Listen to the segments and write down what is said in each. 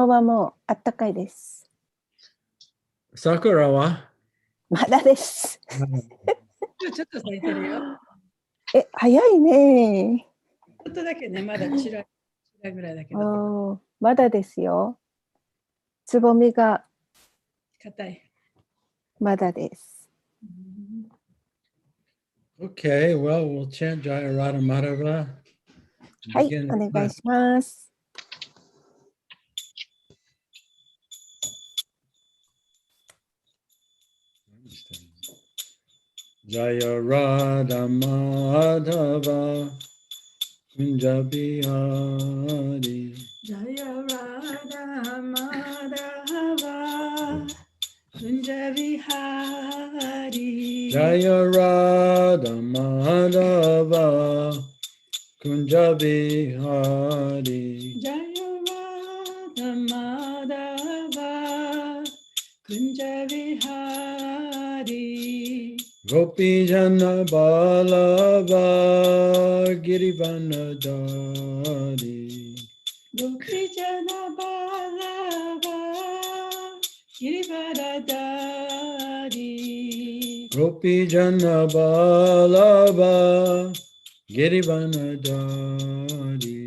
はもうあったかいです。桜はまだです。ちょっと咲いてるよ。早いね。ちょっとだけね、まだちらぐらいだけど。まだですよ。つぼみが硬い。まだです。Okay, well, we'll chant Jaya Radha Madhava. はい、お願いします。Jaya Radha Madhava Kunja Bihari Jaya Radha Madhava Kunja Vihari Jaya Radha Madhava Kunja Bihari Jaya Radha Madhava Kunja Vihari Gopi Jana Balava Girivanadari Gopi Jana Balava Girivardhari Gopi Jana Balava Girivanadari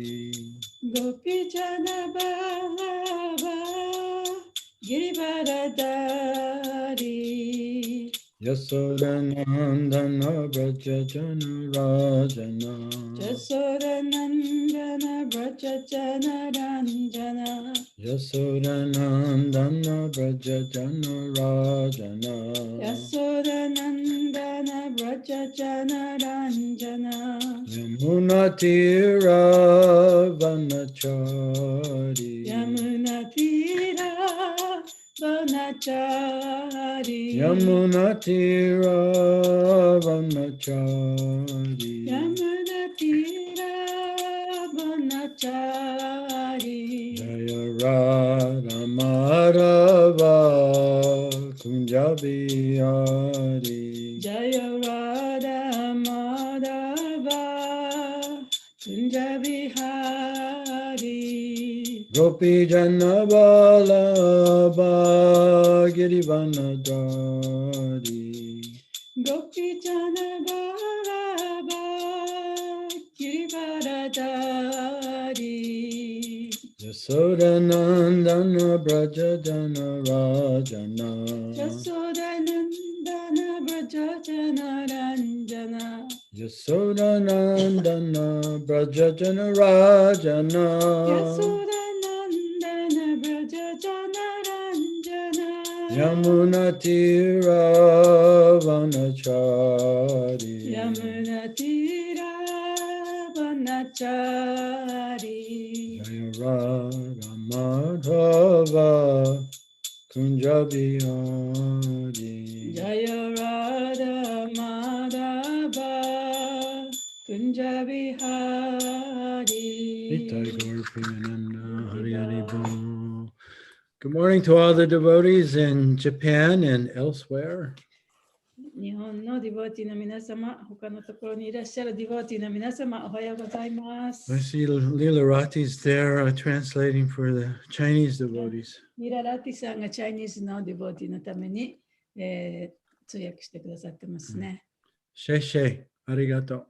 Gopi Jana Balava Girivardhari Yasodanandana Braja Jana Rajana Jasodanandana Braja Jana Ranjana Yasodanandana Braja Jana Rajana Yasodanandana Braja Jana Ranjana Yamuna Tira Vanachari Yamuna Tira Vanachari Yamuna Tira Vanachari Yamuna Tira Vanachari Jaya Radha Madhava Kunja Bihari Jaya Radha Madhava Kunja Vihari Gopi Jana Balaba Girivanadari Gopi Jana Balaba Girivardhari Yasodanandana Braja Jana Rajana Yasodanandana Braja Jana Ranjana Yasodanandana Braja Jana Rajana Yasodanandana Braja Jana Ranjana Yamuna Tira Vanachari Yamuna Tira Vanachari Jaya Radha Madhava Kunja Bihari Jaya Radha Madhava Kunja Vihari Nitai Gaur Priyananda Hari Hari Bol. Good morning to all the devotees in Japan and elsewhere. 日本のディボーティーの皆様、他のところにいらっしゃるディボーティーの皆様、おはようございます。 I see Leela Rati's there translating for the Chinese devotees. ニララティさんがチャイニーズのディボーティーのために、通訳してくださってますね。Shei Shei, arigato.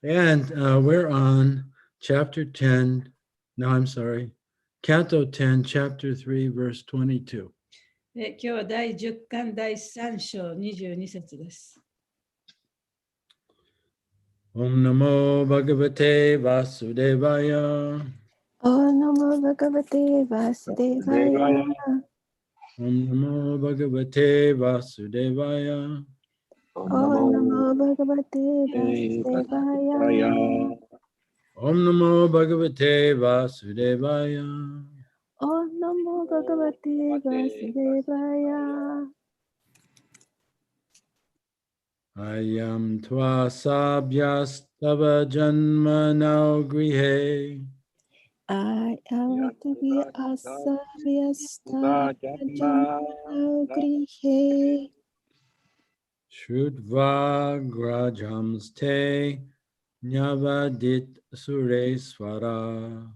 And we're on chapter 10. No, I'm sorry. Canto 10, chapter 3, verse 22. 今日は第10巻第3章22節です。Om Namo Bhagavate Vasudevaya. Om Namo Bhagavate Vasudevaya. Om Namo Bhagavate Vasudevaya. Om Namo Bhagavate Vasudevaya. Om Namo Bhagavate Vasudevaya. Om Namo Bhagavate Vasudevaya. Ayam tva sabhyastava janmanau grihe. I am to be asavyasta janmanagrihe. Shrudva grajamste nyavadit sureswara.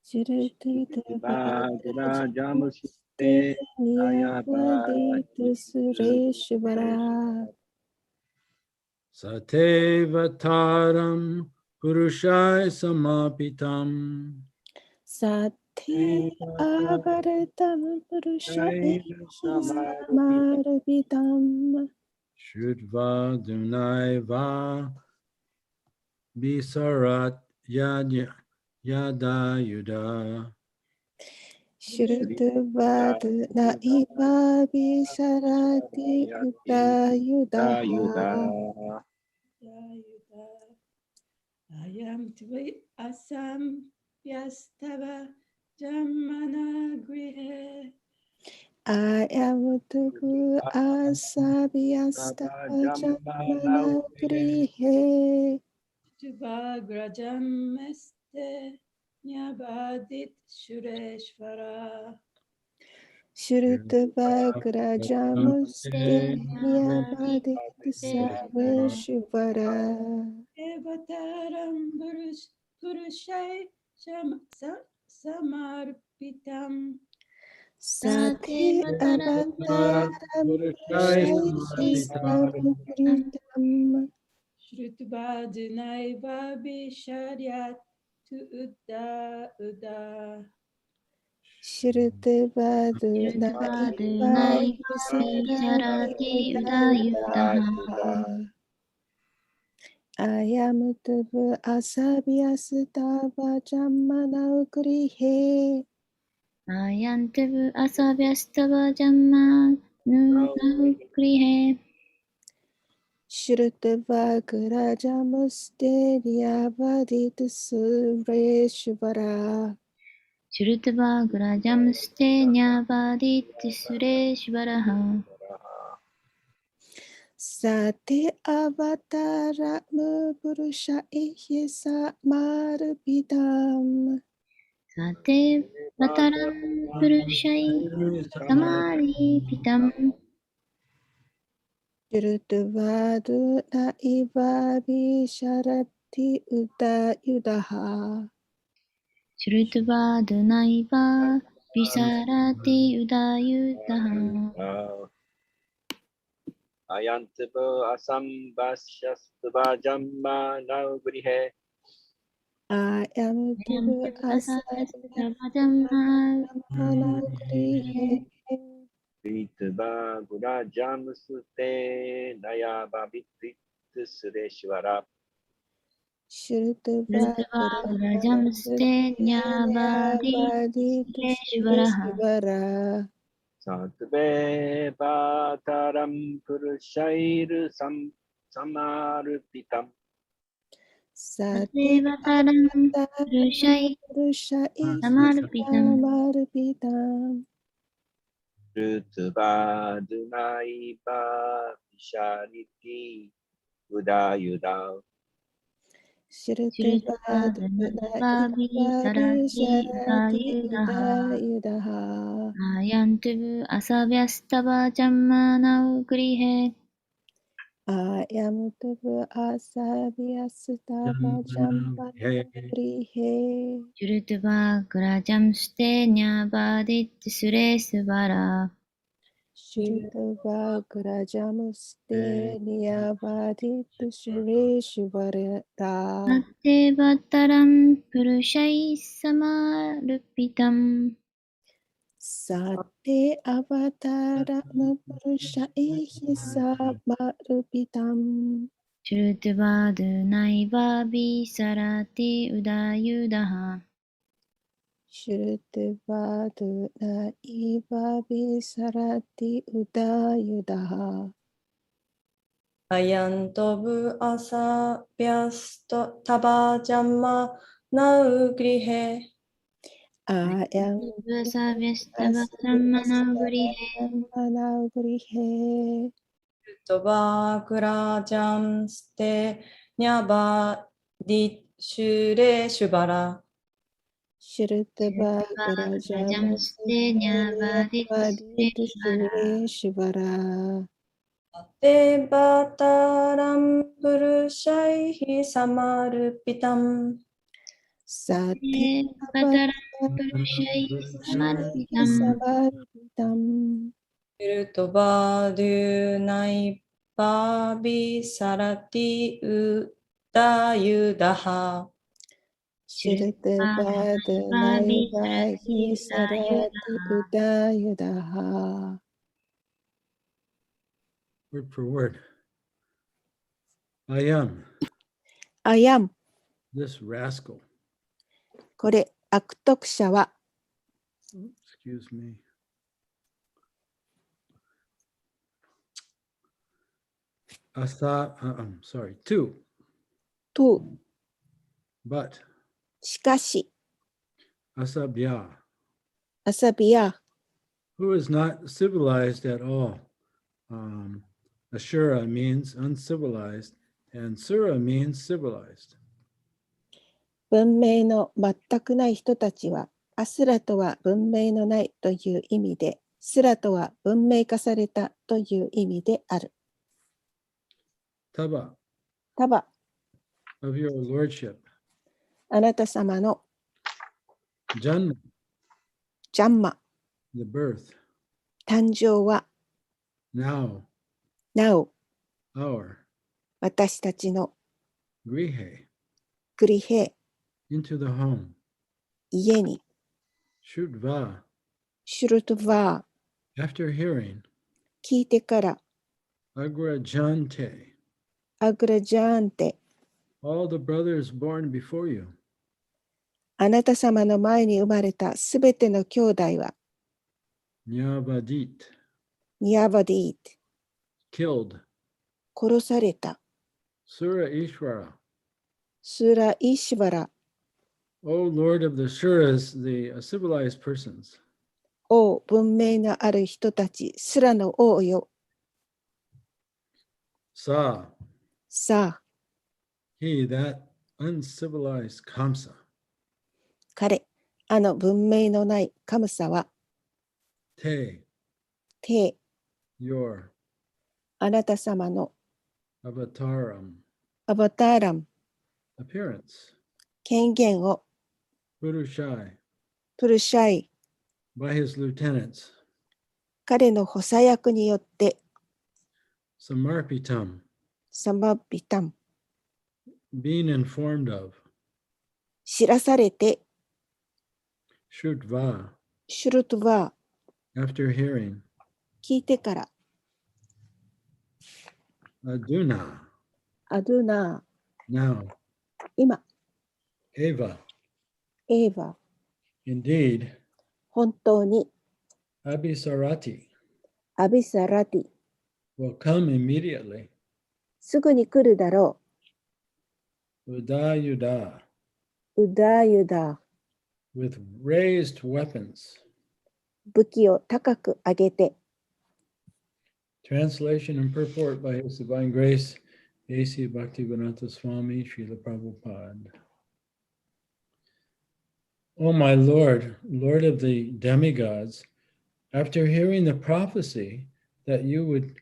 Shruti Niyavadita Sureshvara Satevataram Purushai Samapitam Sathe Avaratam Purushai Samarapitam Shrutva Dunaiva Bisarat Yada Yuda Shrutavad Naiva Visarati Udayudaha Ayam tvi asam pyastava jamana grihe. Ayamutubu Asabhyasta Jamana Grihe Tuvagrajam este nyabadit shureshvara. Shrutavagrajamuste Nyabadit Sarveshvara Evataram purushai samarpitam. Sati Avataram Purushaihi Samritam Shrutbadunaiva bisharyat tu uda. Shrutavadu Naiva Visarati Udayudaha Ayamutavu Asabhyasatava Jamana Grihe Ayantevu asavyastava jamma nukrihe. Shrutavagrajamuste Nyavadit Sureshvara Shrutva grajamste nyavadit sureshvaraha. Sati Avataram Purushaihi Samarpitam Sate vataram purushai samaripitam. Shrutavadu Naiva Visharati Udayudaha Shrutva dunaiva visarati udayudaha. Ayantibo asambhasyastava jamma naugrihe. Ayamutavu Asavyastava jamma Asamanagrihe Ritva gurajamsute nayabhavit sureshvara. Shrutva grajamste nyavadit sureshvaraha. Sureshvara Satve bhataram purushair samarpitam. Sati Satevataram purushai Purushaihi samarpitam. Samarpitam Ritva dunaiva vishariti udayuda. Shrutavadu Naiva Shrutavadunaivavisarati Visharati udayudaha. Udayudaha Ayantuvu asavyastava jammanau Ayamutavu Asabhyasatava Jammanagrihe Shrutva grajamste nyavadit suresvara. Shrutavagrajamuste Niyavadit Sureshvara Satevataram purushai samarupitam. Sate Avataram Purushaihi Samarupitam Shrutavadunaivavisarati udayudaha. Shrutavadu Naiva Visarati Udayudaha Ayantobu asa pyasto tabajama naugrihe. Ayam Vasavyastava sammanagrihe. Managrihe Tobagrajam ste nyaba di shure shubara. Grajamste nyavadit Niyavadit Sureshvara Devataram purushaihi samarpitam. サティパタランプルシャイサマルピタサムバルビタム。シルトバデュナイバビサラティウダユダハ。シルテバドナイバヒサラティウダユダハ。Word for word. I am I am。 this rascal. これ、悪徳者は、 Excuse me. I'm sorry, two, と、 but しかし、 asabya, アサビヤ、 who is not civilized at all. Ashura means uncivilized, and Sura means civilized. 文明の全くない人たちは、アスラとは文明のないという意味で、スラとは文明化されたという意味である。 Taba タバ、 of your lordship, あなた様の Janma, ジャンマ、 the birth, 誕生は、 now なお、 our 私たちの grihe グリヘ、 into the home, 家に、 shudva シュルトバー、 after hearing, 聞いてから、 agra jante, アグラジャーンテ、 all the brothers born before you, あなた様の前に生まれたすべての兄弟は、 nyavadit, ニアバディート、 killed, 殺された、 Sura Ishvara, スーラ・イシバラ、 O Lord of the Suras, the civilized persons, 王、文明のある人たち、スラの王よ。 Sa, さあ、 he, that uncivilized Kamsa, 彼、あの文明のないカムサは、 te, て、 your あなた様の avataram, アバターラム、 appearance, 権限を Purushai, プルシャイ、 by his lieutenants, 彼の補佐役によって、 Samarpitam, サマビタン、 being informed of, 知らされて、 Shutva, シュルトバ after hearing, ー、聞いてから、 Aduna, アドゥナ now, ー、今、 Eva, エーヴァ、 indeed, 本当に、 Abhisarati, アビサラティ、 will come immediately, すぐに来るだろ Udayuda, う。ウダーユダー、 with raised weapons. 武器を高く上げて、 Translation and purport by His Divine Grace, A.C. Bhaktivedanta Swami, Srila Prabhupada. O my Lord, Lord of the demigods, after hearing the prophecy that you would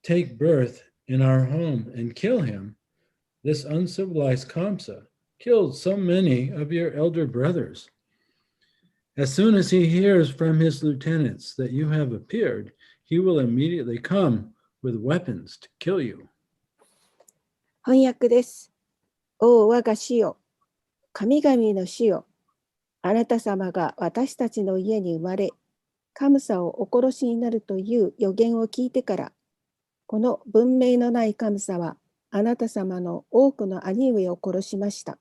take birth in our home and kill him, this uncivilized Kamsa killed so many of your elder brothers. As soon as he hears from his lieutenants that you have appeared, he will immediately come with weapons to kill you. 翻訳です。お我が主よ、神々の主よ、あなた様が私たちの家に生まれ、カムサをお殺しになるという予言を聞いてから、この文明のないカムサはあなた様の多くの兄上を殺しました。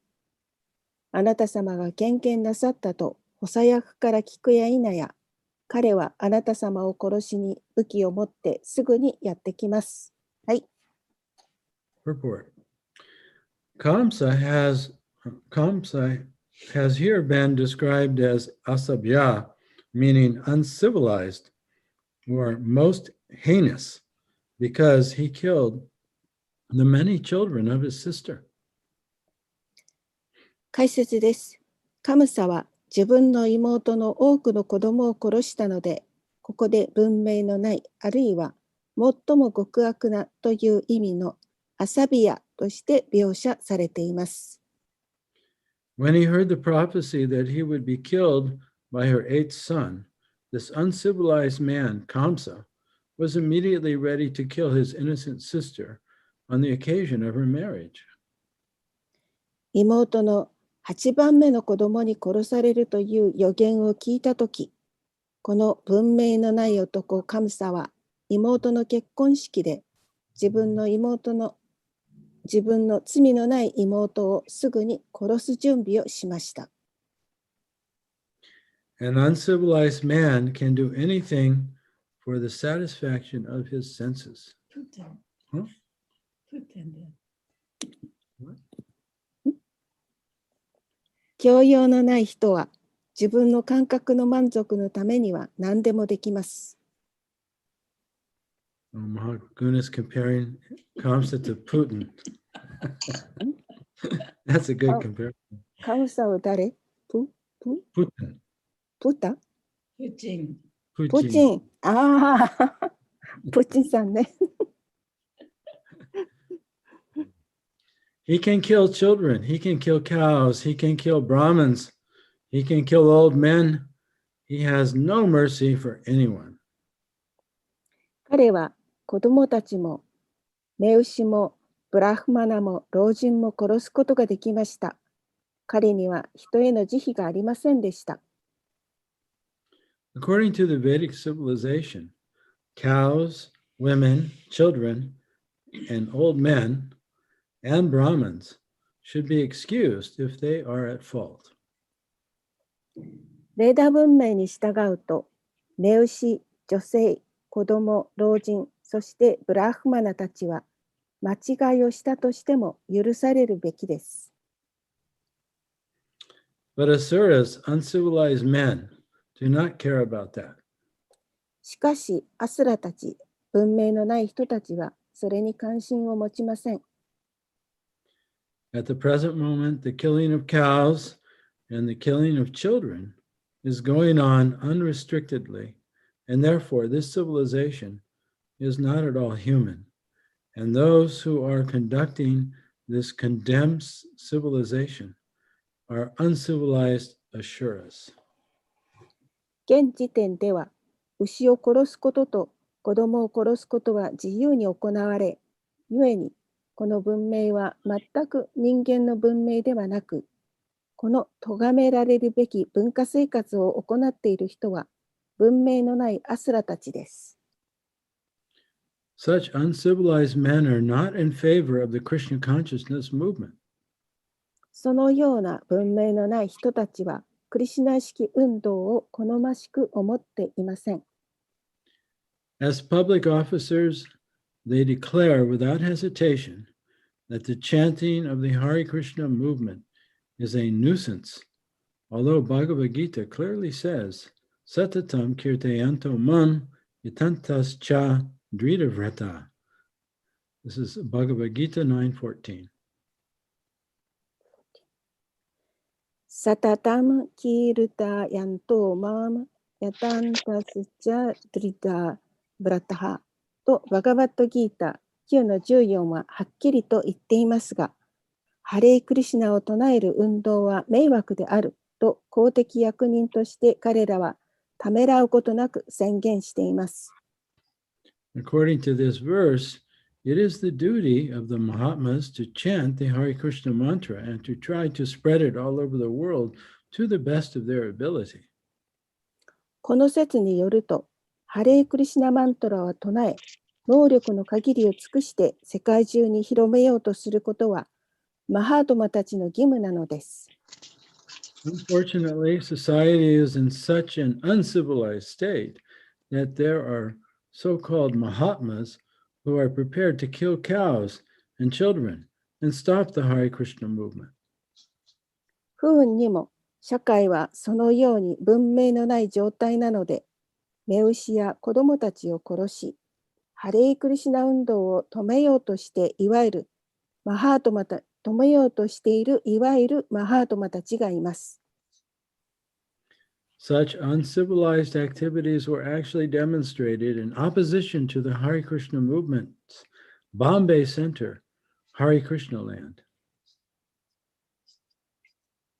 あなた様が献金なさったと補佐役から聞くや否や、彼はあなた様を殺しに武器を持ってすぐにやってきます。はい。Purport. Kamsa has here been described as asabya, meaning uncivilized or most heinous, because he killed the many children of his sister. 解説です。カムサは自分の妹の多くの子供を殺したので、ここで文明のない、あるいは最も極悪なという意味のアサビアとして描写されています。When he heard the prophecy that he would be killed by her eighth son, this uncivilized man, Kamsa, was immediately ready to kill his innocent sister on the occasion of her marriage. 妹の8番目の子供に殺されるという予言を聞いたとき、この文明のない男カムサは妹の結婚式で自分の罪のない妹をすぐに殺す準備をしました。An uncivilized man can do anything for the satisfaction of his senses. プーテン。 Huh? プーテンで。教養のない人は自分の感覚の満足のためには何でもできます。Mahaguna is comparing Kamsa to Putin. That's a good comparison. カムサは誰？Putin. プータ？プーチン。プーチン。ああ、プーチンさんね。He can kill children. He can kill cows. He can kill Brahmins. He can kill old men. He has no mercy for anyone. 彼は子供たちも、目牛も、ブラフマナも、老人も殺すことができました。彼には人への慈悲がありませんでした。According to the Vedic civilization, cows, women, children, and old men and Brahmins should be excused if they are at fault. ベーダ文明に従うと、目牛、女性、子供、老人、そしてブラフマナたちは間違いをしたとしても許されるべきです。But Asuras, uncivilized men, do not care about that. しかし、アスラたち、文明のない人たちはそれに関心を持ちません。At the present moment, the killing of cows and the killing of children is going on unrestrictedly, and therefore this civilization is not at all human. And those who are conducting this condemned civilization are uncivilized Asuras. 現時点では、牛を殺すことと子供を殺すことは自由に行われ、故にこの文明は全く人間の文明ではなく、この咎められるべき文化生活を行っている人は、文明のないアスラたちです。Such uncivilized men are not in favor of the Krishna consciousness movement. そのような文明のない人たちは、クリシュナ式運動を好ましく思っていません。As public officers, they declare without hesitation that the chanting of the Hare Krishna movement is a nuisance, although Bhagavad Gita clearly says, Satatam kirtayanto mam yatantas cha dritavrata. This is Bhagavad Gita 9:14. サタタムキルタヤントマムヤタンタスチャドリタブラタハとバガバットギータ9の14ははっきりと言っていますが、ハレークリシュナを唱える運動は迷惑であると公的役人として彼らはためらうことなく宣言しています。According to this verse, it is the duty of the Mahatmas to chant the Hare Krishna mantra and to try to spread it all over the world to the best of their ability. この説によると、ハレークリシュナマントラは唱え、能力の限りを尽くして世界中に広めようとすることは、マハートマたちの義務なのです。Unfortunately, society is in such an uncivilized state that there are so-called Mahatmas who are prepared to kill cows and children and stop the Hare Krishna movement. 不運にも社会はそのように文明のない状態なので、目牛や子供たちを殺し、ハレークリシュナ運動を止めようとしているマハートマたちがいます。Such uncivilized activities were actually demonstrated in opposition to the Hare Krishna movement's Bombay Center, Hare Krishna land.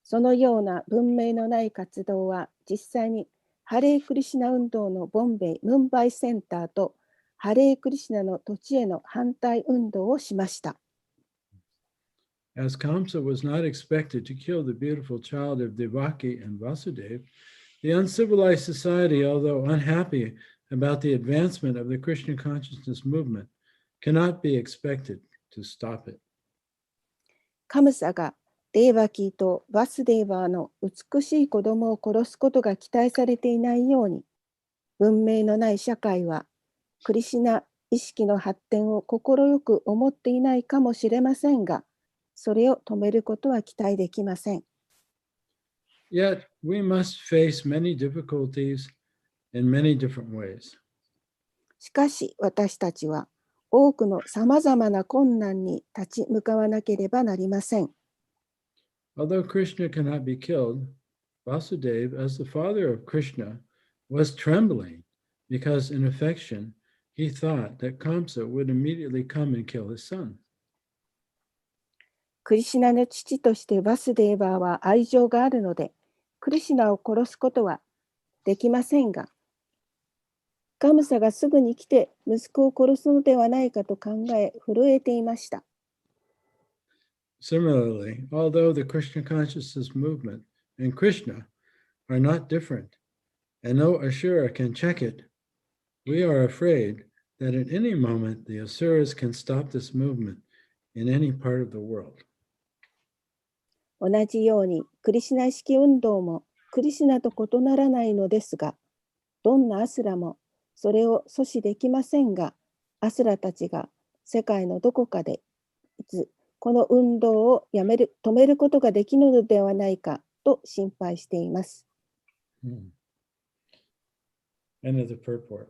そのような文明のない活動は実際にハレークリシナ運動のムンバイセンターとハレークリシナの土地への反対運動をしました。As Kamsa was not expected to kill the beautiful child of Devaki and Vasudeva, the uncivilized society, although unhappy about the advancement of the Krishna consciousness movement, cannot be expected to stop it. カムサがデーバキーとバスデーバーの美しい子供を殺すことが期待されていないように、文明のない社会はクリシナ意識の発展を快く思っていないかもしれませんが、それを止めることは期待できません。Yet we must face many difficulties in many different ways. しかし私たちは多くのさまざまな困難に立ち向かわなければなりません。Although Krishna cannot be killed, Vasudeva, as the father of Krishna, was trembling because in affection he thought that Kamsa would immediately come and kill his son. クリシナの父としてバスデーバーは愛情があるので、クリシナを殺すことはできませんが、カムサがすぐに来て息子を殺すのではないかと考え、震えていました。Similarly, although the Krishna consciousness movement and Krishna are not different, and no asura can check it, we are afraid that at any moment the asuras can stop this movement in any part of the world. 同じようにクリシナ意識運動もクリシナと異ならないのですが、どんなアスラもそれを阻止できませんが、アスラたちが世界のどこかでいつこの運動を止めることができるのではないかと心配しています。End of the purport.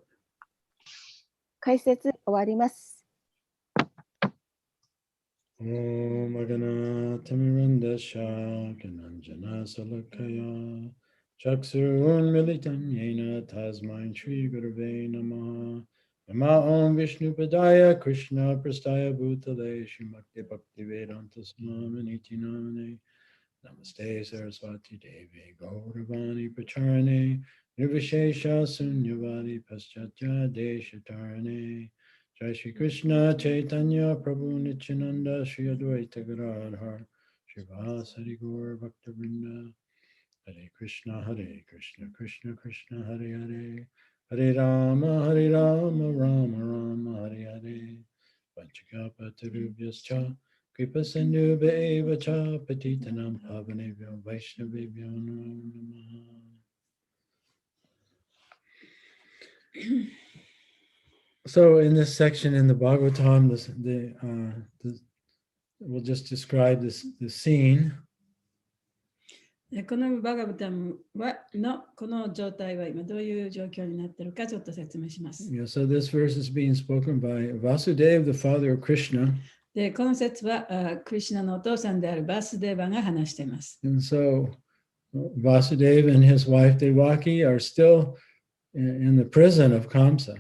解説終わります。Om Agana Tamirandasha Kananjana Salakaya Chaksurun Militam Yena Tasmain Shri Gurave Namaha Nama Om Vishnu Padaya Krishna Prastaya Bhutale Shrimakti Bhakti Vedanta Swaminiti Namane Namaste Saraswati Devi Gauravani Pacharane Nirvishesha Sunyavadi Paschatya Deshatarane Jai Shri Krishna Chaitanya Prabhu Nityananda Shri Advaita Gadadhar Srivasari Gaur Bhaktavrinda Hare Krishna Krishna Krishna Hare Hare Hare Rama Rama Rama Hare Hare Panchakapatarubhyascha Kripa Sindhubhya eva cha Patitanam Pavanebhyo Vaishnavebhyo Namo Namaha. So in this section in the Bhagavatam, we'll just describe the scene. このバガバタムのこの状態は今どういう状況になっているかちょっと説明します。Yeah, so this verse is being spoken by Vasudeva, the father of Krishna. で、この説はクリシナのお父さんであるバスデーバが話しています。And so Vasudeva and his wife Devaki are still in the prison of Kamsa.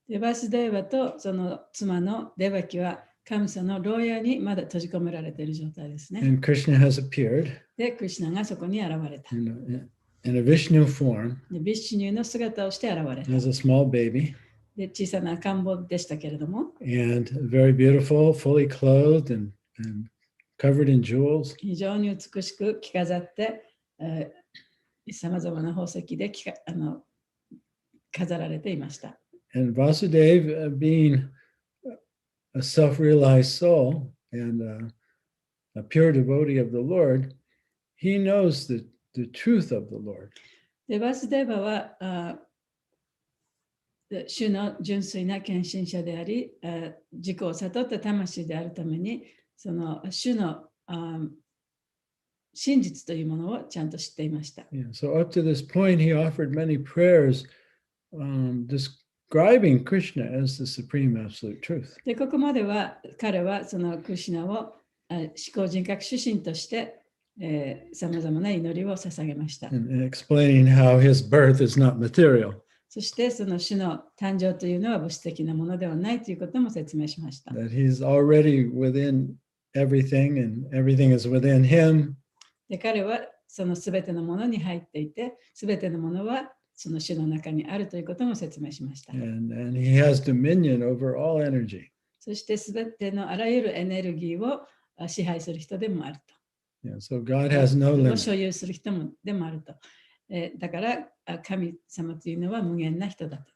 で、バスデーバとその妻のデバキはカムサの牢屋にまだ閉じ込められている状態ですね。And Krishna has appeared で、クリシナがそこに現れた。in a Vishnu form で、ビッシュニューの姿をして現れた。as a small baby. で、小さな赤ん坊でしたけれども。And very beautiful, fully clothed and covered in jewels. 非常に美しく着飾って、さまざまな宝石で飾られていました。And Vasudeva, being a self-realized soul and a pure devotee of the Lord, he knows the truth of the Lord. で、バスデーバは主の純粋な献身者であり、自己を悟った魂であるために、その主の真実というものをちゃんと知っていました。Yeah, so up to this point, he offered many prayers describing Krishna as the supreme absolute truth. で、ここまでは彼はそのクリシナを思考人格主神としてさまざまな祈りを捧げました。And explaining how his birth is not material. そしてその主の誕生というのは物質的なものではないということも説明しました。That he's already within everything and everything is within him. で、彼はそのすべてのものに入っていて、すべてのものはその主の中にあるということも説明しました。And he has dominion over all energy. そしてすべてのあらゆるエネルギーを支配する人でもあると。Yeah, so God has no を所 limit. 有する人もでもあると。だから神様というのは無限な人だと。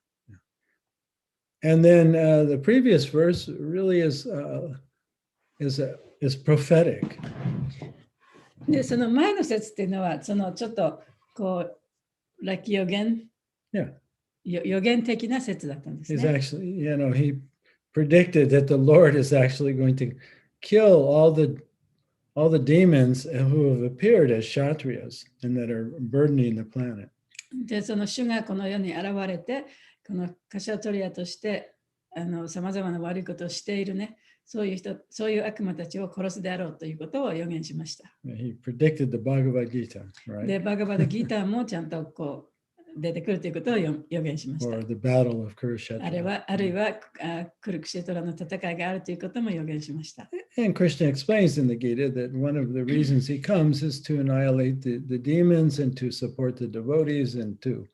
And then the previous verse really is prophetic. で、その前の説っていうのは、そのちょっとこう、予言、Yeah. 予言的な説だったんです He's ね。 actually, he predicted that the Lord is actually going to kill all the demons who have appeared as Kshatriyas and that are burdening the planet. で、その主がこの世に現れて、このカシャトリアとしてさまざまな悪いことをしているね、そういう悪魔たちを殺すであろうということを予言しました。He predicted the Bhagavad Gita, で、 right? バガバダギーターもちゃんとこう出てくるということを予言しました。 Or the battle of あるい Kurukshetra. はクルクシェトラの戦いがあるということも予言しました。 And Krishna explains in the Gita that one of the reasons he comes is to annihilate the demons and to support the devotees and to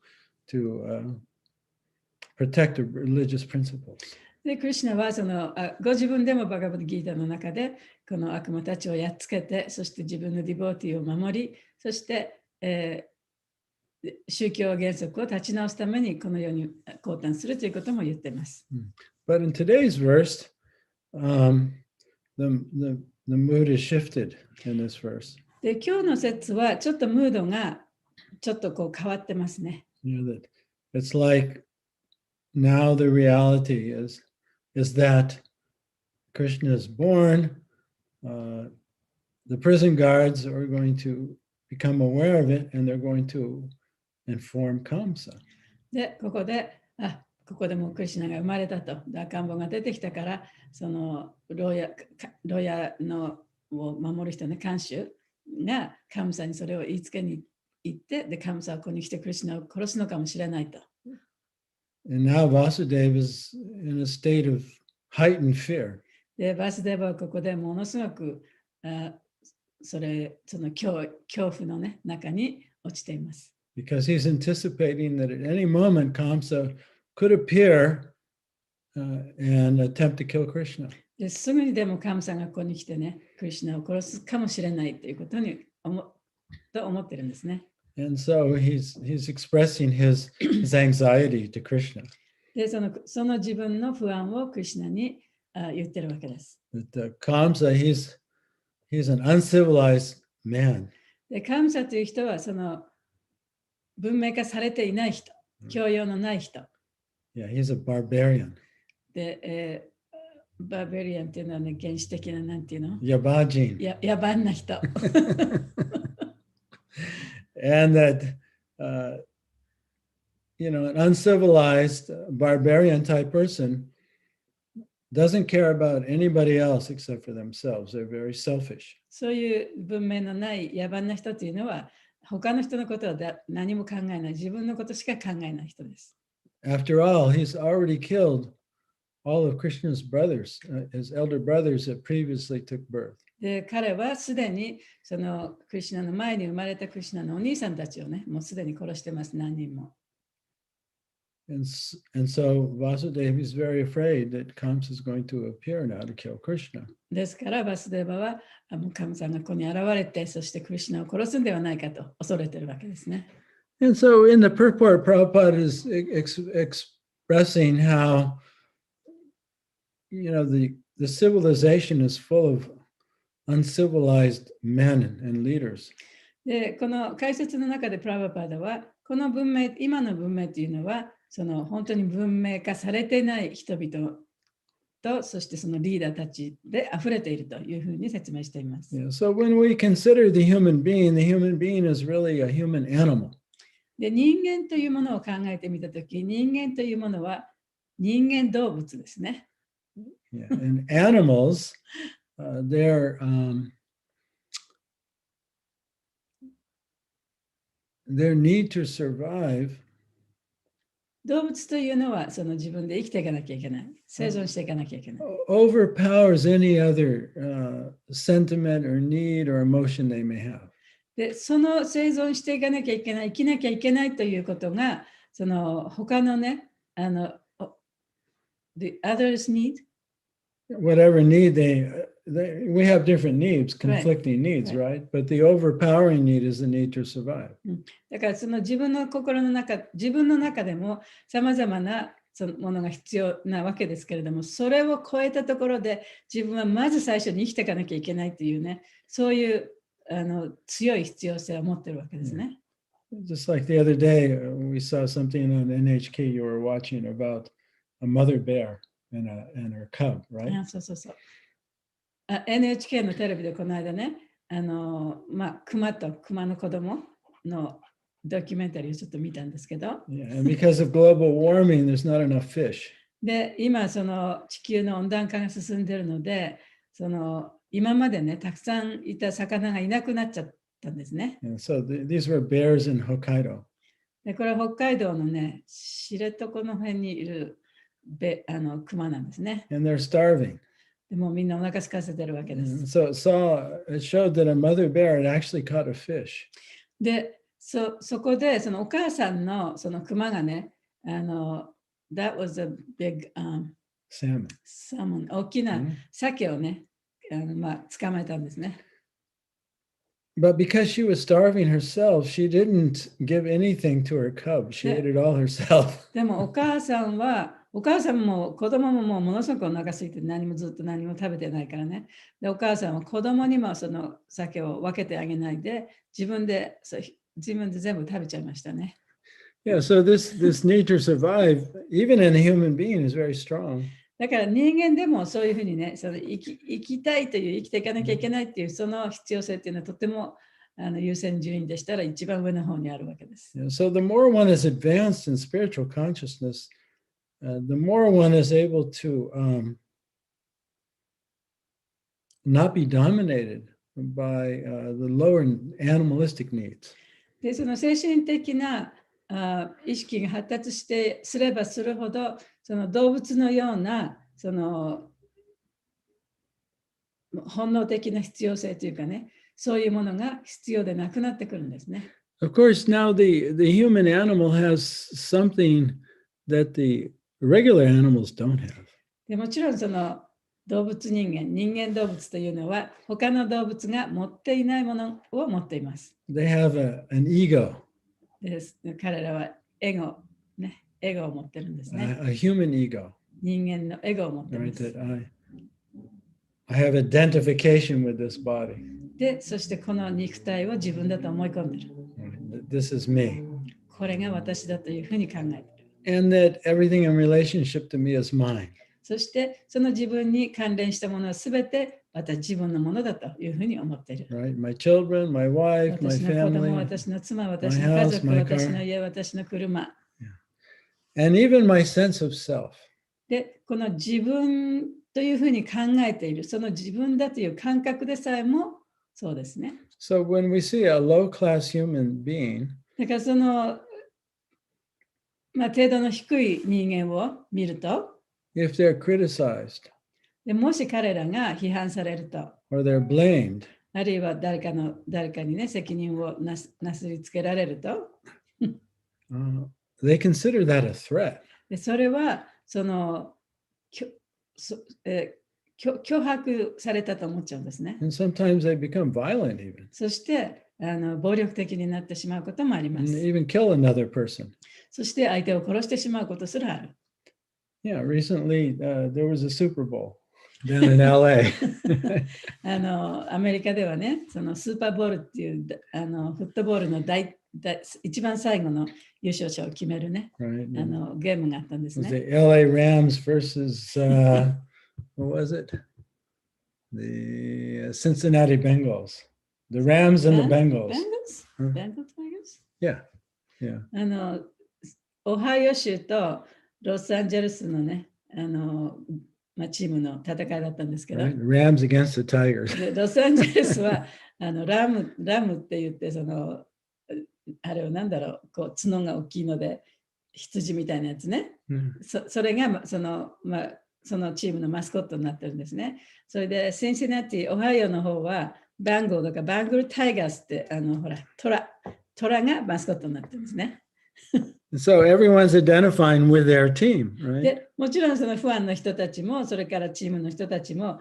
protect the religious principles. で、クリシュナはそのご自分でもバガバダギーターの中でこの悪魔たちをやっつけて、そして自分のディボーティーを守り、そして、宗教原則を立ち直すためにこの世に降誕するということも言っています。But in today's verse, the mood is shifted in this verse. で、今日の説はちょっとムードがちょっとこう変わってますね。You know, that it's like now the reality is that Krishna is born. The prison guards are going to become aware of it, and they're going to inform Kamsa. で、ここでもクリシュナが生まれたと、赤ん坊が出てきたから、その牢屋のを守る人の看守がカムサにそれを言いつけに行って、で、カムサはここに来てクリシュナを殺すのかもしれないと。And now Vasudeva is in a state of heightened fear. で、バスデバはここでものすごくその恐怖の、ね、中に落ちています。Because he's anticipating that at any moment Kamsa could appear and attempt to kill Krishna. ですぐにでもカムサがここに来てね、クリシュナを殺すかもしれないということに思ってるんですね。And so he's expressing his anxiety to Krishna. で、その自分の不安をクリシュナに言ってるわけです。That Kamsa, he's an uncivilized man. で、カムサという人はその文明化されていない人、教養のない人。Yeah, he's a barbarian. で、バーベリアンっていうのはね、原始的ななんていうの？ Yabajin. 野蛮な人。And that, an uncivilized barbarian type person doesn't care about anybody else except for themselves. They're very selfish. そういう文明のない野蛮な人というのは、他の人のことは何も考えない、自分のことしか考えない人です。After all, he's already killed all of Krishna's brothers, his elder brothers that previously took birth. で、彼はすでにそのクリシュナの前に生まれたクリシュナのお兄さんたちをね、もうすでに殺してます、何人も。And so Vasudeva is very afraid that Kamsa is going to appear now to kill Krishna. ですから、バスデーバは神さんがここに現れて、そしてクリシュナを殺すんではないかと恐れているわけですね。And so in the purport, Prabhupada is expressing how, the civilization is full of uncivilized men and leaders. で、この解説の中でプラバパダは、この今の文明というのは、その本当に文明化されていない人々と、そしてそのリーダーたちで溢れているというふうに説明しています。Yeah, so when we consider the human being is really a human animal. で、人間というものを考えてみたとき、人間というものは人間動物ですね。Yeah, and animals, their need to survive 動物というのはその自分で生きていかなきゃいけない。生存していかなきゃいけない。overpowers any other sentiment or need or emotion they may have. で、その生存していかなきゃいけない、生きなきゃいけないということが、その他のね、the others need. Whatever need we have different needs, conflicting needs, right? But the overpowering need is the need to survive. だからその自分の心の中、自分の中でもさまざまなそのものが必要なわけですけれども、それを超えたところで自分はまず最初に生きていかなきゃいけないというね、そういう強い必要性を持っているわけですね。Just like the other day, we saw something on NHK you were watching about a mother bear and her cub, right? そうそうそう。NHK のテレビでこの間ね、熊と熊の子供のドキュメンタリーをちょっと見たんですけど。Yeah, and because of global warming, there's not enough fish. で、今その地球の温暖化が進んでいるので、その今までね、たくさんいた魚がいなくなっちゃったんですね。And so these were bears in Hokkaido. で、これは北海道のね、知床の辺にいる熊なんですね。And they're starving. でもみんなお腹空かせてるわけです。So it showed that a mother bear had actually caught a fish. で、そこでそのお母さんのその熊がね、that was a big salmon、大きな鮭をね、捕まえたんですね。But because she was starving herself, she didn't give anything to her cub. She ate it all herself. でもお母さんも子供もものすごくお腹空いてずっと何も食べてないからね。で、お母さんは子供にもその鮭を分けてあげないで、自分で全部食べちゃいましたね。Yeah, so this need to survive, even in a human being, is very strong. だから人間でもそういうふうにね、その生きたいという、生きていかなきゃいけないっていう、その必要性っていうのはとても優先順位でしたら一番上の方にあるわけです。Yeah, so the more one is advanced in spiritual consciousness, the more one is able to not be dominated by the lower animalistic needs. で、その精神的な意識が発達すればするほど、その動物のようなその本能的な必要性というかね、そういうものが必要でなくなってくるんですね。Of course, now the human animal has something that the regular animals don't have. でもちろんその人間動物というのは他の動物が持っていないものを持っています。They have an ego. 彼らはエゴを持ってるんですね。A human ego. 人間のエゴを持っています。Right, I have identification with this body. で、そしてこの肉体を自分だと思い込んでいる。This is me. これが私だというふうに考えている。And that everything in relationship to me is mine. そしてその自分に関連したものはすべて自分のものだというふううに思っている。Right? My children, my wife, my 私の子供、 family, 私の妻、私の家族、 my house, my 私の car. 家、私の車。And even my sense of self. で、この自分というふうに考えている、その自分だという感覚でさえもそうですね。So when we see a low-class human being, だからその、程度の低い人間を見ると、if they're criticized でもし彼らが批判されると、 or they're blamed, あるいは誰かにね、責任をなすりつけられると、they consider that a threat. でそれはその脅迫されたと思っちゃうんですね。And sometimes they become violent even. そして暴力的になってしまうこともありま And す。 even kill another person. そして相手を殺してしまうことすらある。Yeah, recently there was a Super Bowl down in LA. アメリカではね、そのスーパーボールっていうフットボールの一番最後の優勝者を決めるね、 Right. ゲームがあったんで It す was ね。 the LA Rams versus what was it? The Cincinnati Bengals. The Rams and the Bengals. Bengals? Yeah, yeah. オハイオ州とロサンゼルスのね、チームの戦いだったんですけど、 Right? Rams against the Tigers. でロサンゼルスはラムって言って、そのあれは何だろう、こう角が大きいので羊みたいなやつね、それがそのチームのマスコットになってるんですね。それでシンシナティ、オハイオの方はバンゴーとかバングルタイガースってほらトラがマスコットになってるんですね。So everyone's identifying with their team, right? でもちろんそのファンの人たちもそれからチームの人たちも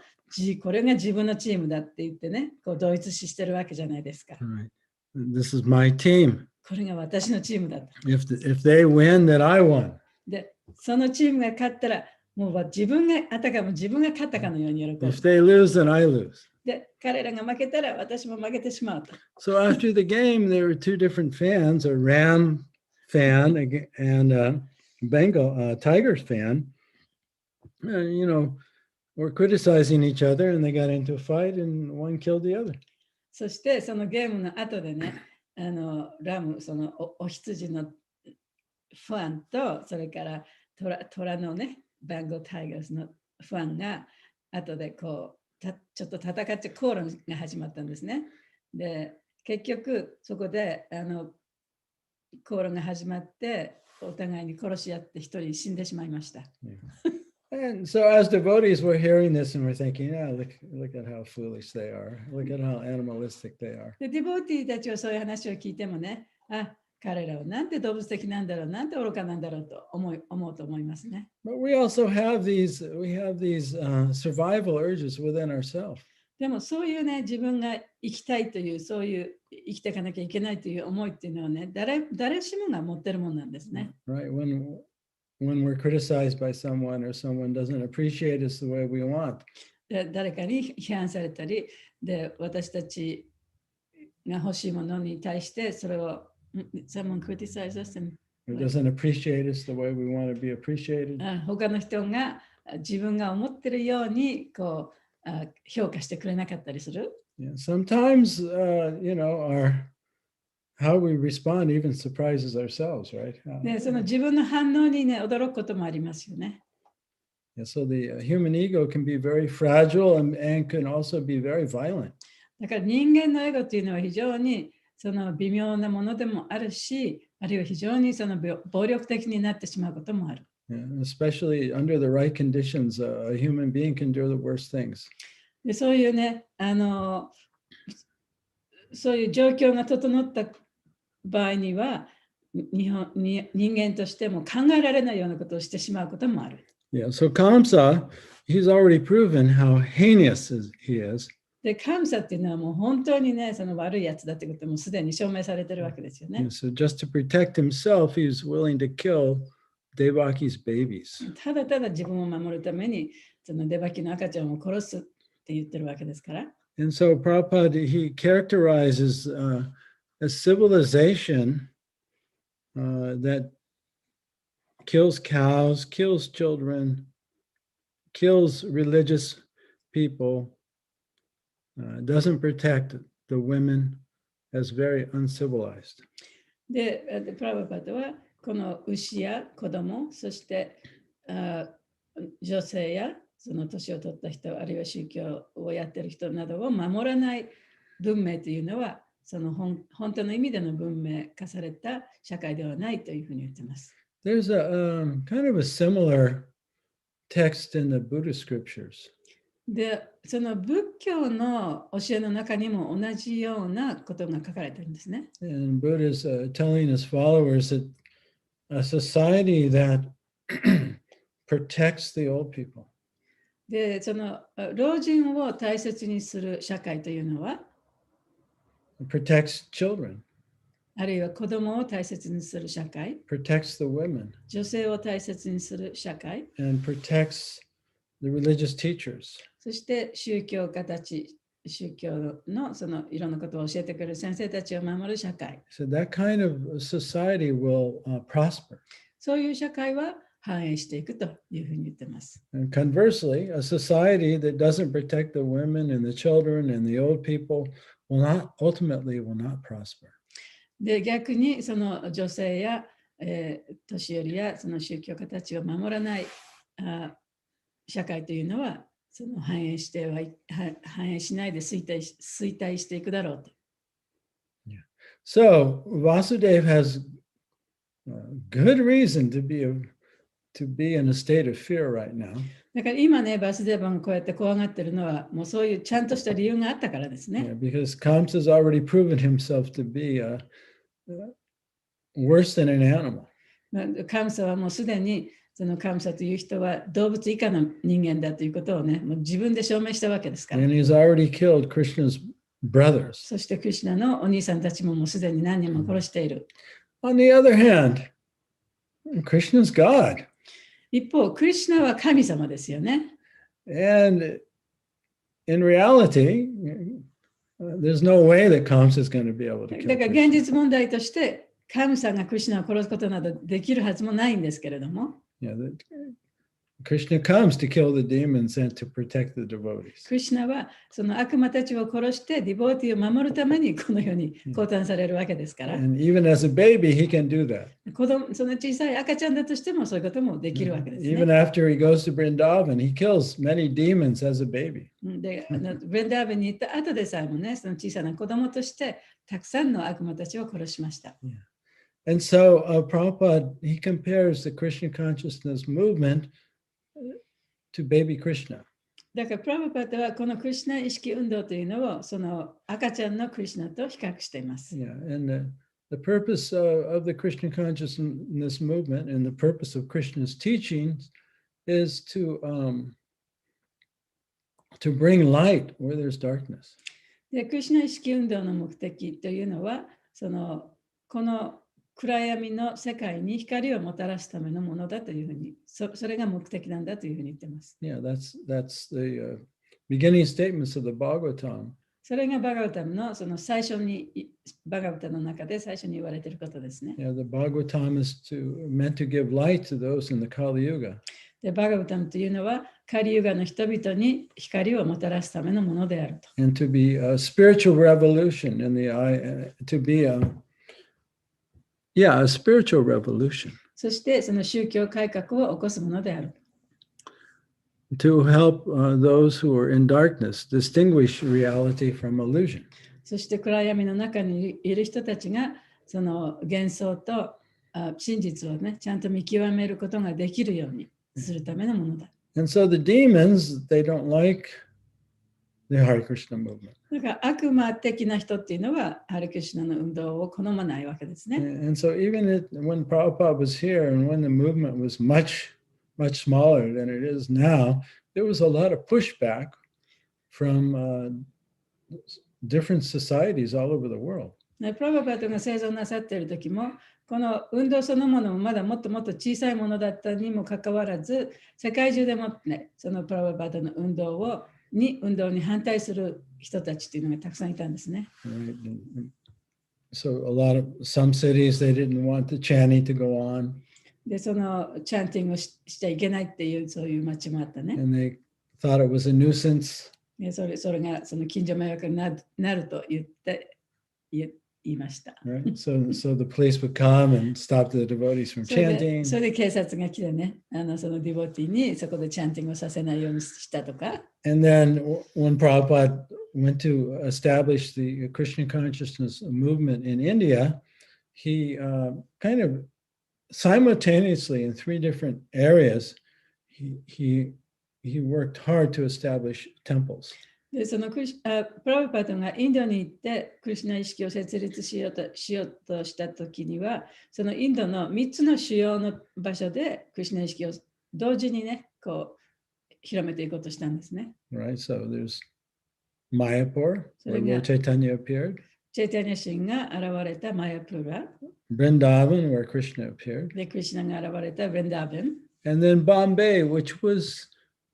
これが自分のチームだって言ってねこう同一視してるわけじゃないですか。Right. This is my team. これが私のチームだと。If they win, then I won. でそのチームが勝ったらもう自分があたかも自分が勝ったかのように喜ぶ。 If they lose, then I lose. で彼らが負けたら私も負けてしまうと。So after the game, there were two different fans, a Ram fan and a Bengal Tigers fan. Were criticizing each other, and they got into a fight, and one killed the other. そしてそのゲームの後でね、ラム、そのお羊のファンと、それから虎のね、バンゴータイガースのファンが後でこうちょっと戦って口論が始まったんですね。で、結局そこで口論が始まってお互いに殺し合って一人死んでしまいました。And so as devotees, we're hearing this and we're thinking, look at how foolish they are. Look at how animalistic they are. で、ディボーティーたちはそういう話を聞いてもね、彼らはなんて動物的なんだろう、なんて愚かなんだろうと思うと思いますね。But we also have these survival urges within ourselves. でもそういうね、自分が生きたいという、そういう生きていかなきゃいけないという思いっていうのはね、誰しもが持ってるもんなんですね。Right? When we're criticized by someone or someone doesn't appreciate us the way we want. で誰かに批判されたり、で私たちが欲しいものに対してそれをsomeone criticize us and Or doesn't appreciate us the way we want to be appreciated. 他の人が自分が思ってるようにこう評価してくれなかったりする。Yeah, sometimes, how we respond even surprises ourselves, right? で、その自分の反応にね、驚くこともありますよね。Yeah, so the human ego can be very fragile and can also be very violent. だから人間のエゴっていうのは非常にその微妙なものでもあるし、あるいは非常にその暴力的になってしまうこともある。Yeah, especially under the right conditions, a human being can do the worst things. でそういうね、そういう状況が整った場合には人間としても考えられないようなことをしてしまうこともある。Yeah, so Kamsa, he's already proven how heinous he is. で、カムサっていうのはもう本当にね、その悪いやつだってこともすでに証明されてるわけですよね。Yeah, so just to protect himself, he's willing to kill Devaki's babies. ただただ自分を守るためにそのデバキの赤ちゃんを殺すって言ってるわけですから。And so Prabhupada, he characterizes a civilization that kills cows, kills children, kills religious people, doesn't protect the women as very uncivilized. で、プラバパタはこの牛や子供、そして女性やその年を取った人、あるいは宗教をやっている人などを守らない文明というのは、その本当の意味での文明化された社会ではないというふうに言っています。There's a kind of a similar text in the Buddhist scriptures. で、その仏教の教えの中にも同じようなことが書かれているんですね。And Buddha is telling his followers that a society that protects the old people. で、その老人を大切にする社会というのは、protects children, あるいは子供を大切にする社会、protects the women, 女性を大切にする社会、and protects the religious teachers. そして宗教家たち、宗教のそのいろんなことを教えてくれる先生たちを守る社会。So that kind of society will prosper. そういう社会は繁栄していくというふうに言っています。And conversely, a society that doesn't protect the women and the children and the old people ultimately will not prosper. で、逆にその女性や、年寄りやその宗教家たちを守らない社会というのはその繁栄しないで衰退していくだろうと。Yeah. So Vasudeva has good reason to be to be in a state of fear right now. だから今ね、バスデーバがこうやって怖がってるのは、もうそういうちゃんとした理由があったからですね。 Yeah, because Kamsa has already proven himself to be worse than an animal. カムサはもうすでに、そのカムサという人は動物以下の人間だということをね、もう自分で証明したわけですから。 And he's already killed Krishna's brothers. そしてクリシュナのお兄さんたちももうすでに何人も殺している。On the other hand, Krishna's God. 一方、クリシュナは神様ですよね。 And in reality, there's no way that Kamsa is going to be able to kill だから Krishna. 現実問題として、神様がクリシュナを殺すことなどできるはずもないんですけれども、 Yeah, Krishna comes to kill the demons and to protect the devotees. クリシュナはその悪魔たちを殺してディボーティーを守るためにこの世に降誕されるわけですから、 And even as a baby, he can do that. その小さい赤ちゃんだとしてもそういうこともできるわけですね。 Even after he goes to Vrindavan, he kills many demons as a baby. で、ブレンダーベンに行った後でさえもね、その小さな子供としてたくさんの悪魔たちを殺しました。 And so Prabhupada, he compares the Krishna consciousness movement to baby Krishna. だからプラブパタはこのクリシュナ意識運動というのをその赤ちゃんのクリシュナと比較しています。 Yeah, and the purpose of the Krishna consciousness movement and the purpose of Krishna's teachings is to bring light where there's darkness. で、クリシュナ意識運動の目的というのは、この暗闇の世界に光をもたらすためのものだというふうに、それが目的なんだというふうに言っています。 Yeah, that's the beginning statements of the Bhagavatam. それがバガウタムのその最初に、バガウタの中で最初に言われていることですね。 Yeah, the Bhagavatam is meant to give light to those in the Kali Yuga. で、バガウタムというのは、カリユガの人々に光をもたらすためのものであると。 And to be a spiritual revolution in the to be a spiritual revolution そしてその宗教改革を起こすものである。 to help those who are in darkness distinguish reality from illusion. そして暗闇の中にいる人たちがその幻想と真実をね、ちゃんと見極めることができるようにするためのものだ。 And so the demons, they don't like the Hare Krishna movement. だから悪魔的な人っていうのはハレクリシュナの運動を好まないわけですね。 And so even when Prabhupada was here and when the movement was much smaller than it is now, there was a lot of pushback from different societies all over the world. プラバパトが生存なさっている時も、この運動そのものもまだもっともっと小さいものだったにもかかわらず、世界中でもね、そのプラバパトの運動に反対する人たちっていうのがたくさんいたんですね。 Right? And so some cities, they didn't want the chanting to go on. で、そのチャンティングをしちゃいけないっていうそういう町もあったね。 And they thought it was a nuisance. でそれがその近所迷惑になると言いました。 Right? So the police would come and stop the devotees from それ chanting. で警察が来てね、そのディボティにそこでチャンティングをさせないようにしたとか。 And then when Prabhupada went to establish the Krishna consciousness movement in India, he kind of simultaneously in 3 different areas, he worked hard to establish temples. でそのプラブパトがインドに行ってクリシュナ意識を設立しようとした時には、そのインドの3つの主要の場所でクリシュナ意識を同時にね、こう広めていこうとしたんですね。 Right? So there's Mayapur, where Lord Chaitanya appeared. チェイタニャ神が現れたマヤプーラ、 Vrindavan, where Krishna appeared. でクリシュナが現れたブレンダーベン、 And then Bombay, which was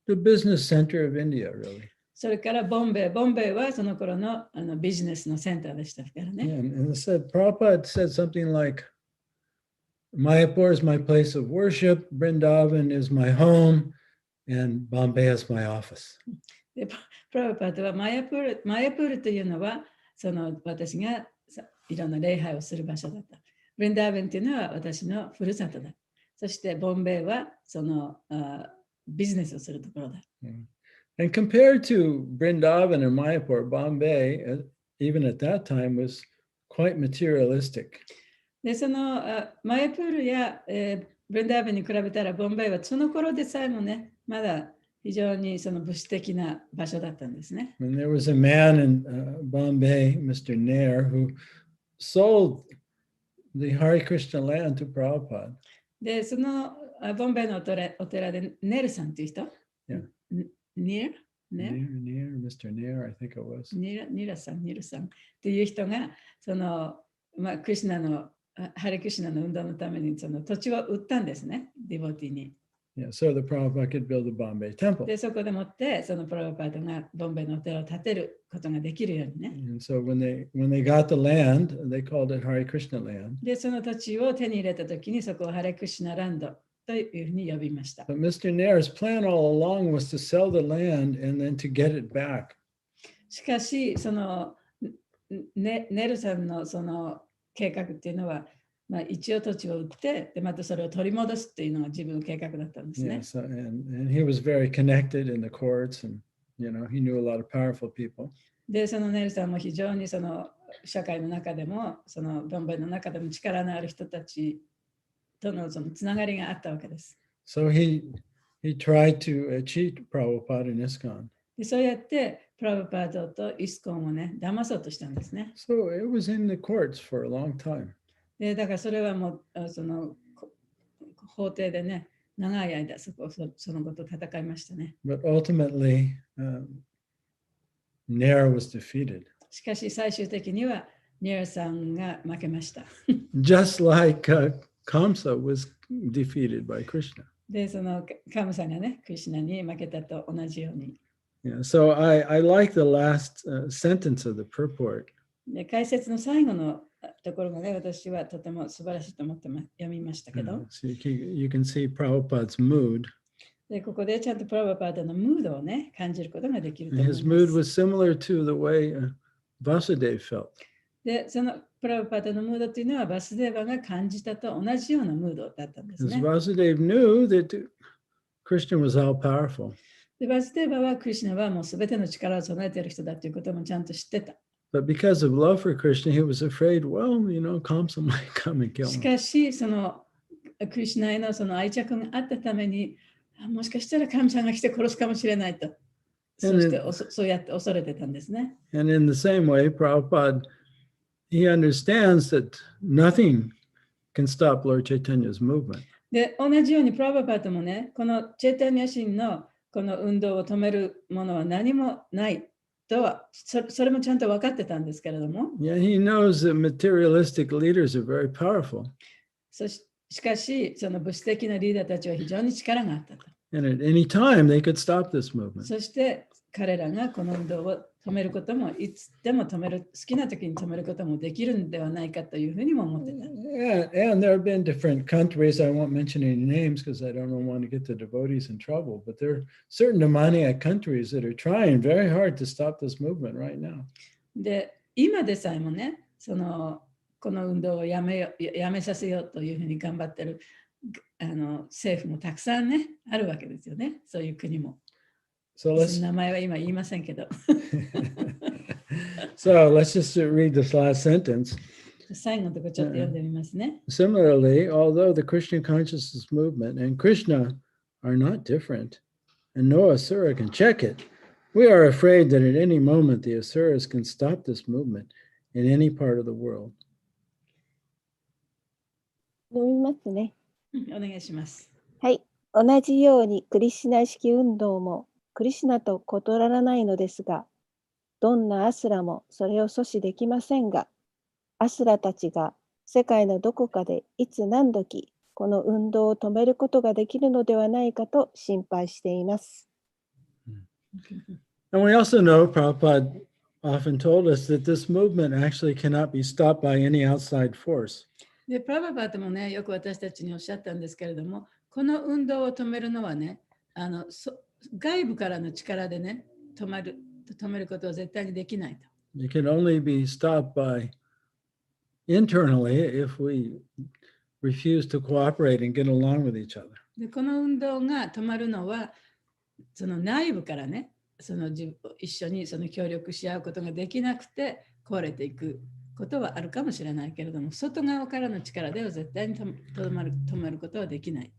the business center of India, really. それからボンベイはその頃のビジネスのセンターでしたからね。 And it said, Prabhupada said something like, Mayapur is my place of worship, Vrindavan is my home, and Bombay is my office. でプラブパトはマヤプールというのはその私がいろんな礼拝をする場所だった。ブレンダーベンというのは私のふるさとだ。そしてボンベイはそのビジネスをするところだ。And compared to Vrindavan and Mayapur, Bombay, even at that time, was quite materialistic. で、そのマヤプールやブンダーベンに比べたらボンベイはその頃でさえもね、まだ非常にその物質的な場所だったんですね。And there was a man in Bombay, Mr. Nair, who sold the Hare Krishna land to Prabhupada. で、そのボンベイのお寺でネルさんという人、Yeah. ニル Mr. Nair, I think it was. ニルさんという人が、その、クリシュナの、ハレクリシュナの運動のためにその土地を売ったんですね、ディボティに。Yeah, so the Prabhupada could build a Bombay temple. で、そこでもって、そのプラブパートがボンベイのお寺を建てることができるようにね。And so when they got the land, they called it Hare Krishna land. で、その土地を手に入れたときに、そこをハレクリシュナランドというふうに呼びました。But Mr. Nair's plan all along was to sell the land and then to get it back. しかし、そのネルさんのその計画っていうのは、一応土地を売って、でまたそれを取り戻すっていうのが自分の計画だったんですね。Yes, and he was very connected in the courts, and he knew a lot of powerful people. で、そのネルさんも非常にその社会の中でも、そのボンベイの中でも力のある人たちとのそのつながりがあったわけです。So he tried to cheat Prabhupada in ISKCON. で、そうやってプラブパートとイスコンをね、騙そうとしたんですね。So it was in the courts for a long time. で、だからそれはもうその法廷でね、長い間そのことを戦いましたね。But ultimately, Nair was defeated. しかし最終的にはニエルさんが負けました。Just like Kamsa was defeated by Krishna. で、そのカムさんがね、クリシュナに負けたと同じように。Yeah, so I like the last sentence of the purport. で、解説の最後のところがね、私はとても素晴らしいと思って読みましたけど。So you can see Prabhupada's mood. で、ここでちゃんとプラブパートのムードをね、感じることができると思い His ま mood す。 was similar to the way Vasudev felt. で、そのプラブパートのムードというのはバスデーバが感じたと同じようなムードだったんです As ね。 Vasudev knew that Krishna was all powerful. で、バスデーバはクリシュナはもうすべての力を備えている人だということもちゃんと知ってた。But because of love for Krishna, he was afraid, well, Kamsa might come and kill し him. かし、そのクリシュナへのその愛着があったために、もしかしたら神様が来て殺すかもしれないと。そうやって恐れてたんですね。And in the same way, Prabhupada, he understands that nothing can stop Lord Chaitanya's movement. で、同じようにプラバパートもね、このチェータニア神のこの運動を止めるものは何もないとは、それもちゃんと分かってたんですけれども、Yeah, he knows that materialistic leaders are very powerful. しかし、その物質的なリーダーたちは非常に力があったと。And at any time, they could stop this movement. そして彼らがこの運動を止めることも、いつでも止める、好きな時に止めることもできるんではないかというふうにも思ってた。And there have been different countries, I won't mention any names because I don't want to get the devotees in trouble, but there are certain demoniac countries that are trying very hard to stop this movement right now. で、今でさえもね、この運動をやめさせようというふうに頑張ってる政府もたくさんね、あるわけですよね、そういう国も。So let's 名前は今言いませんけど。so let's just read this last sentence. 最後のところちょっと読んでみますね。Similarly, although the Krishna consciousness movement and Krishna are not different, and no asura can check it, we are afraid that at any moment the asuras can stop this movement in any part of the world. 読みますね。お願いします。はい。同じようにクリシュナ式運動もクリシュナと異ならないのですが、どんなアスラもそれを阻止できませんが、アスラたちが世界のどこかでいつ何時この運動を止めることができるのではないかと心配しています。And we also know Prabhupada often told us that this movement actually cannot be stopped by any outside force. で、プラバパートもね、よく私たちにおっしゃったんですけれども、この運動を止めるのはね、外部からの力でね、止めることは絶対にできないと。It can only be stopped by internally if we refuse to cooperate and get along with each other. で、この運動が止まるのは、その内部からね、一緒に協力し合うことができなくて壊れていくことはあるかもしれないけれども、外側からの力では絶対に止めることはできない。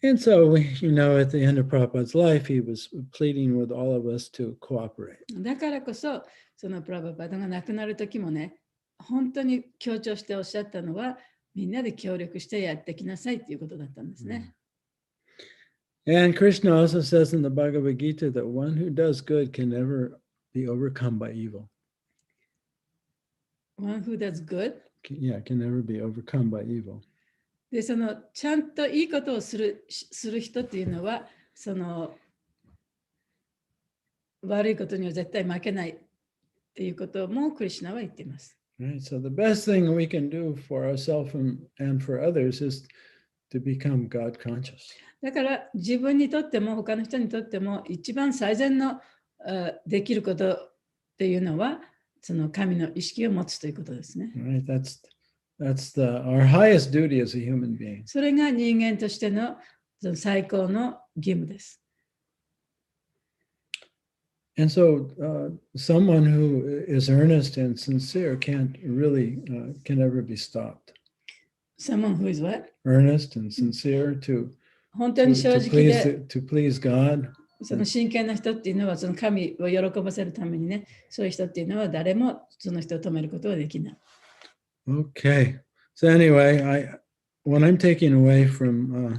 And so, at the end of Prabhupada's life, he was pleading with all of us to cooperate. だからこそ、そのプラバパダが亡くなる時もね、本当に強調しておっしゃったのは、みんなで協力してやってきなさいということだったんですね。And Krishna also says in the Bhagavad Gita that one who does good can never be overcome by evil. One who does good. Yeah, can never be overcome by evil. で、そのちゃんといいことをする人っていうのは、その悪いことには絶対負けないっていうこともクリシュナは言っています。Right. So the best thing we can do for ourselves and for others is to become God conscious. だから自分にとっても他の人にとっても一番最善のできることっていうのはその神の意識を持つということですね。Right. That's our highest duty as a human being. それが人間としてのその最高の義務です。And so someone who is earnest and sincere can never be stopped. Someone who is what? Earnest and sincere to 本当に正直で to please God. その真剣な人っていうのはその神を喜ばせるためにね、そういう人っていうのは誰もその人を止めることはできない。Okay. So anyway, what I'm taking away from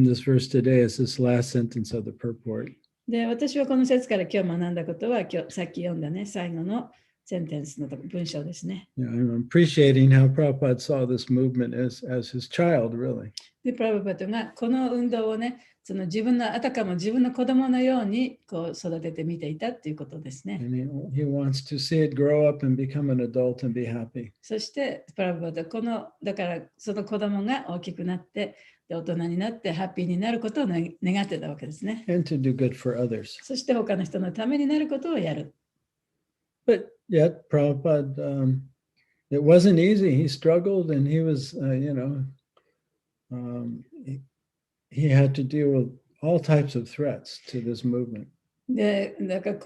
this verse today is this last sentence of the purport. で、私はこの説から今日学んだことは、さっき読んだね、最後のセンテンスの文章ですね。Yeah, I'm appreciating how Prabhupada saw this movement as his child, really. で、プラブパトがこの運動をね、その自分のあたかも自分の子供のようにこう育てて見ていたっていうことですね。And he wants to see it grow up and become an adult and be happy. そして、プラブパトだからその子供が大きくなって、大人になってハッピーになることを願ってたわけですね。And to do good for others. そして他の人のためになることをやる。But yet, Prabhupada, it wasn't easy. He struggled and he was, he had to deal with all types of threats to this movement. で、だから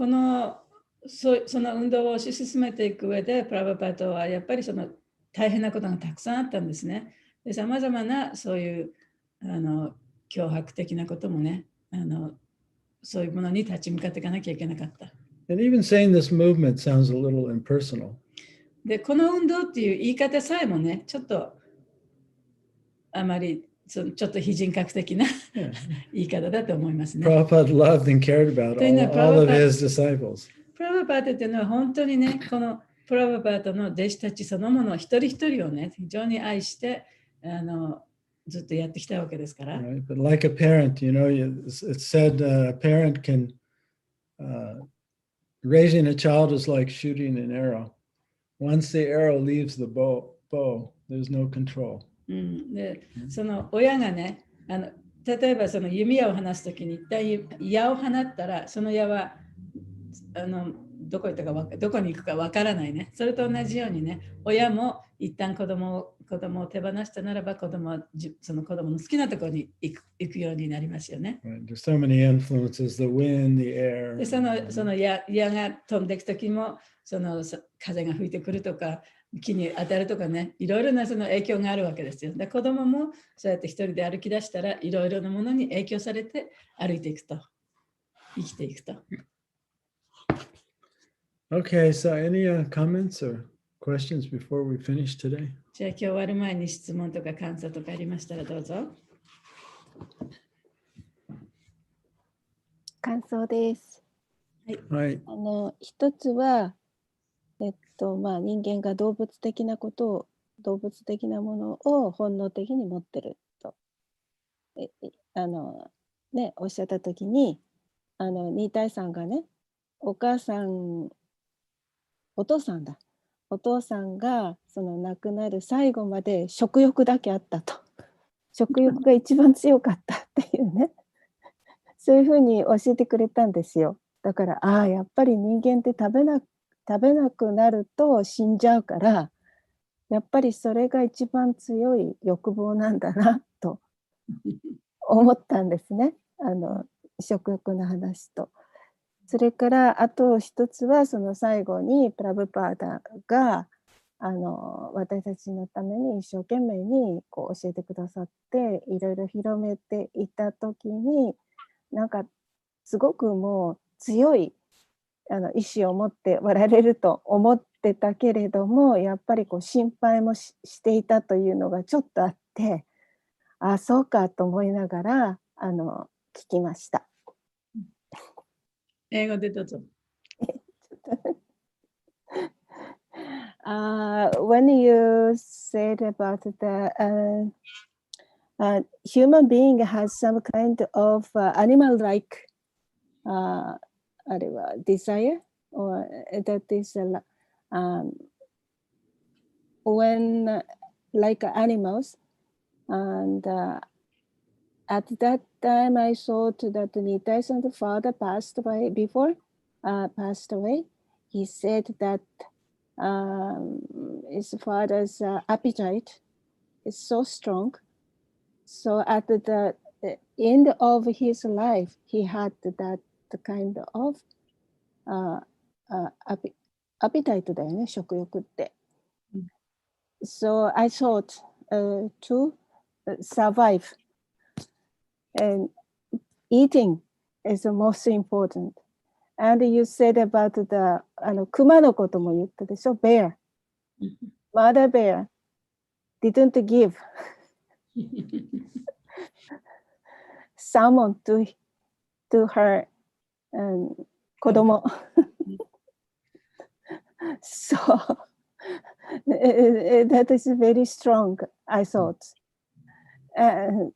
その運動を推し進めていく上で、プラバパトはやっぱりその大変なことがたくさんあったんですね。で、さまざまなそういう脅迫的なこともね、そういうものに立ち向かっていかなきゃいけなかった。And even saying this movement sounds a little impersonal. で、この運動っていう言い方さえもね、ちょっとあまりちょっと非人格的な言い方だと思いますね。Prabhupada loved and cared about all of his disciples. プラバパートっていうのは本当にね、このプラバパートの弟子たちそのもの一人一人をね、非常に愛してずっとやってきたわけですから。Right? But like a parent, it's said a parent can, raising a child is like shooting an arrow. Once the arrow leaves the bow, there's no control. で、その親がね、例えばその弓矢を放すときに一旦矢を放ったら、その矢はどこに行くかわからないね。それと同じようにね、親も一旦子供を手放したならば、その子供の好きなところに行くようになりますよね。Right. There's so many influences, the wind, the air. で、その矢が飛んでいくときも、その風が吹いてくるとか、木に当たるとかね、いろいろなその影響があるわけですよ。で、子供もそうやって一人で歩き出したら、いろいろなものに影響されて歩いていくと、生きていくと。Okay, so any comments or questions before we finish today? じゃあ今日終わる前に質問とか感想とかありましたらどうぞ。感想です。はい。一つは、人間が動物的なものを本能的に持ってると、おっしゃったときに、ニータイさんがね、お父さんがその亡くなる最後まで食欲だけあったと。食欲が一番強かったっていうね。そういうふうに教えてくれたんですよ。だから、やっぱり人間って食べなくなると死んじゃうから、やっぱりそれが一番強い欲望なんだなと思ったんですね。食欲の話と。それからあと一つはその最後にプラブパーダが私たちのために一生懸命にこう教えてくださっていろいろ広めていた時になんかすごくもう強い意志を持っておられると思ってたけれどもやっぱりこう心配もしていたというのがちょっとあってあそうかと思いながら聞きました。英語でどうぞ。When you said about the human being has some kind of animal-like desire, or that is when like animals, and at that time I thought that Nitai's father passed away. He said that his father's appetite is so strong. So at the end of his life, he had that kind of appetite だよね、食欲って。So I thought to survive, and eating is the most important. And you said about the 熊のことも言ったでしょ、bear. Mother bear didn't give salmon to her 子供。So that is very strong, I thought. And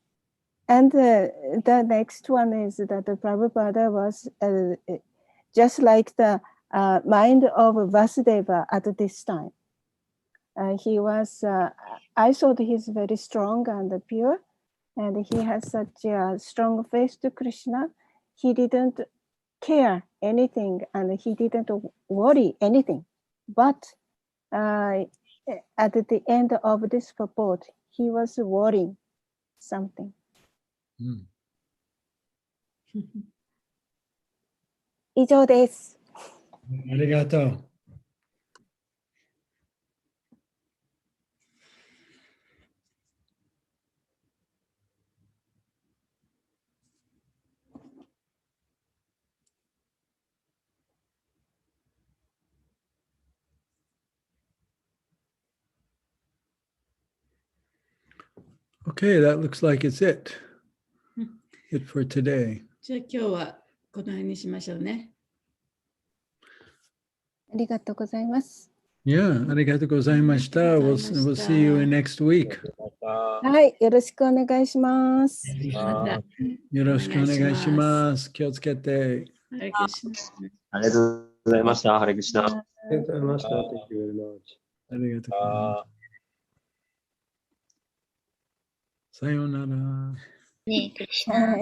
the next one is that the Prabhupada was just like the mind of Vasudeva at this time. He was, I thought he's very strong and pure, and he has such a strong faith to Krishna. He didn't care anything and he didn't worry anything. But at the end of this purport, he was worrying something. 以上です。ありがとう。Okay, that looks like it's it. It for today. じゃあ今日はこの辺にしましょうね。ありがとうございます。Yeah, ありがとうございました。We'll see you next week. はい、よろしくお願いします。よろしくお願いします。気をつけて。ハレクリシナ。ありがとうございました。ハレクリシナ。ありがとうございました。Thank you very much. ありがとうございます。さようなら。ねえ、クリシナ。